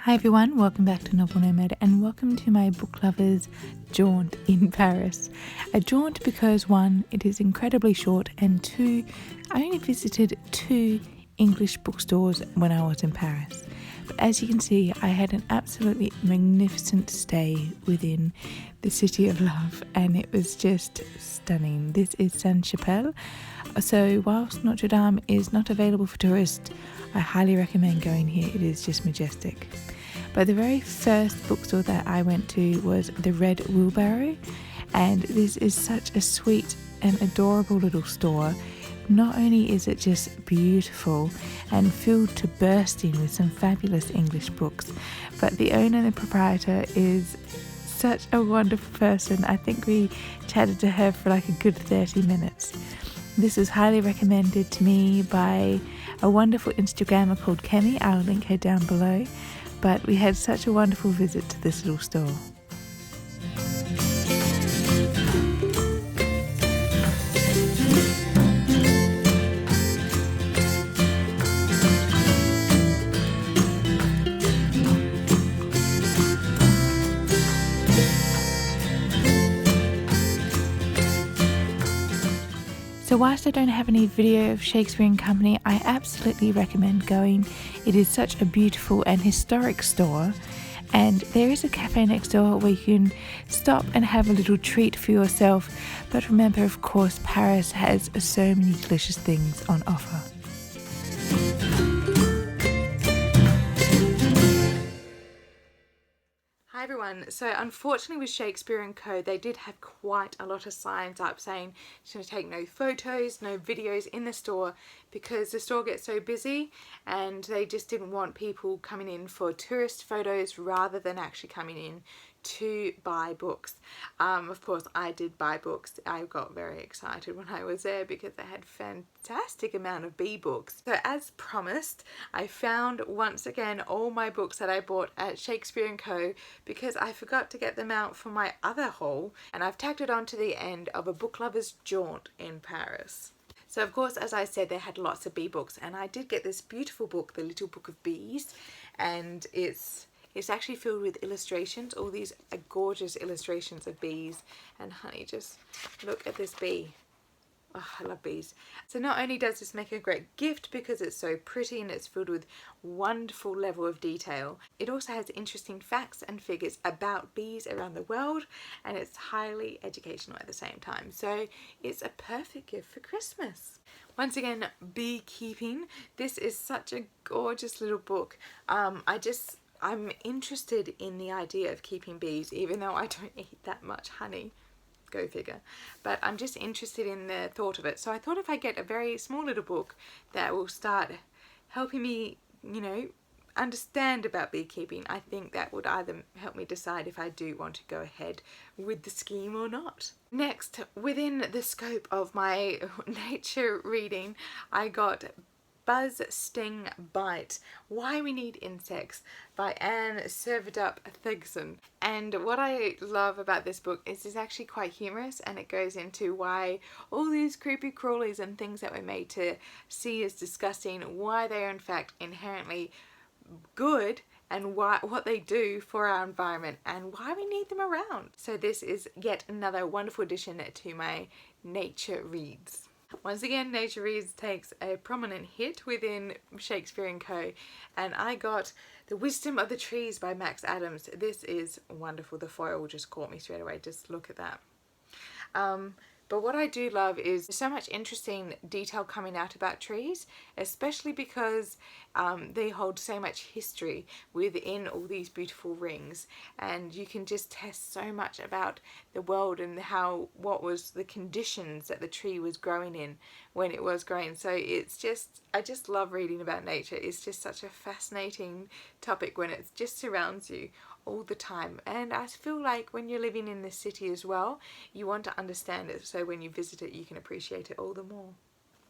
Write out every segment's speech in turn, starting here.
Hi everyone, welcome back to Novel Nomad and welcome to my book lovers jaunt in Paris. A jaunt because one, it is incredibly short, and two, I only visited 2 English bookstores when I was in Paris. But as you can see, I had an absolutely magnificent stay within the City of Love and it was just stunning. This is Sainte-Chapelle. So whilst Notre Dame is not available for tourists, I highly recommend going here. It is just majestic. But the very first bookstore that I went to was the Red Wheelbarrow, and this is such a sweet and adorable little store. Not only is it just beautiful and filled to bursting with some fabulous English books, but the owner, the proprietor, is such a wonderful person. I think we chatted to her for like a good 30 minutes. This was highly recommended to me by a wonderful Instagrammer called Kemi. I'll link her down below. But we had such a wonderful visit to this little store. So whilst I don't have any video of Shakespeare & Company, I absolutely recommend going. It is such a beautiful and historic store, and there is a cafe next door where you can stop and have a little treat for yourself. But remember, of course, Paris has so many delicious things on offer. Hi everyone, so unfortunately with Shakespeare & Co, they did have quite a lot of signs up saying to take no photos, no videos in the store, because the store gets so busy and they just didn't want people coming in for tourist photos rather than actually coming in to buy books. Of course I did buy books. I got very excited when I was there because they had fantastic amount of bee books. So as promised, I found once again all my books that I bought at Shakespeare & Co because I forgot to get them out for my other haul, and I've tacked it on to the end of a book lover's jaunt in Paris. So of course, as I said, they had lots of bee books, and I did get this beautiful book, The Little Book of Bees, and it's actually filled with illustrations, all these gorgeous illustrations of bees. And honey, just look at this bee. Oh, I love bees. So not only does this make a great gift because it's so pretty and it's filled with wonderful level of detail, it also has interesting facts and figures about bees around the world, and it's highly educational at the same time. So it's a perfect gift for Christmas. Once again, beekeeping. This is such a gorgeous little book. I'm interested in the idea of keeping bees, even though I don't eat that much honey. Go figure. But I'm just interested in the thought of it. So I thought if I get a very small little book that will start helping me, understand about beekeeping, I think that would either help me decide if I do want to go ahead with the scheme or not. Next, within the scope of my nature reading, I got Buzz, Sting, Bite, Why We Need Insects by Anne Servadup-Thigson. And what I love about this book is it's actually quite humorous, and it goes into why all these creepy crawlies and things that we're made to see as disgusting, why they are in fact inherently good, and what they do for our environment and why we need them around. So this is yet another wonderful addition to my nature reads. Once again, Nature Reads takes a prominent hit within Shakespeare & Co, and I got The Wisdom of the Trees by Max Adams. This is wonderful. The foil just caught me straight away. Just look at that. But what I do love is so much interesting detail coming out about trees, especially because they hold so much history within all these beautiful rings, and you can just test so much about the world and what was the conditions that the tree was growing in when it was growing. So I just love reading about nature. It's just such a fascinating topic when it just surrounds you all the time, and I feel like when you're living in this city as well, you want to understand it, so when you visit it you can appreciate it all the more.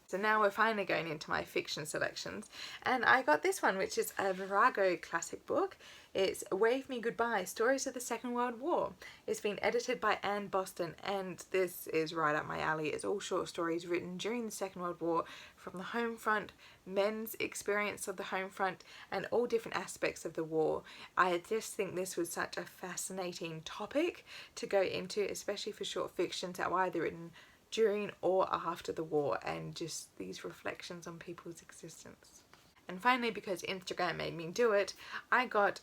So now we're finally going into my fiction selections, and I got this one, which is a Virago classic book. It's Wave Me Goodbye, Stories of the Second World War. It's been edited by Anne Boston, and this is right up my alley. It's all short stories written during the Second World War, from the home front, men's experience of the home front, and all different aspects of the war. I just think this was such a fascinating topic to go into, especially for short fictions that were either written during or after the war, and just these reflections on people's existence. And finally, because Instagram made me do it, I got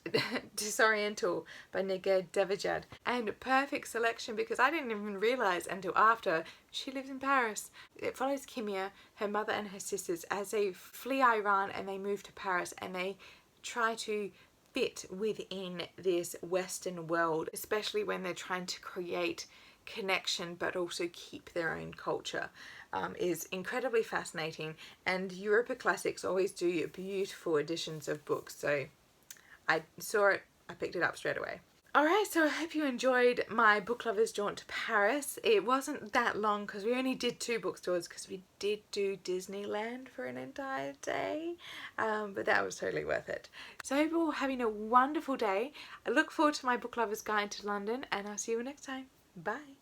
Disoriental by Nigel Devajad. And perfect selection because I didn't even realise until after she lives in Paris. It follows Kimia, her mother and her sisters as they flee Iran and they move to Paris, and they try to fit within this Western world, especially when they're trying to create connection but also keep their own culture. Is incredibly fascinating, and Europa Classics always do beautiful editions of books, so I saw it, I picked it up straight away. Alright, so I hope you enjoyed my book lovers jaunt to Paris. It wasn't that long because we only did 2 bookstores because we did do Disneyland for an entire day, but that was totally worth it. So I hope you're all having a wonderful day. I look forward to my book lovers guide to London, and I'll see you next time. Bye.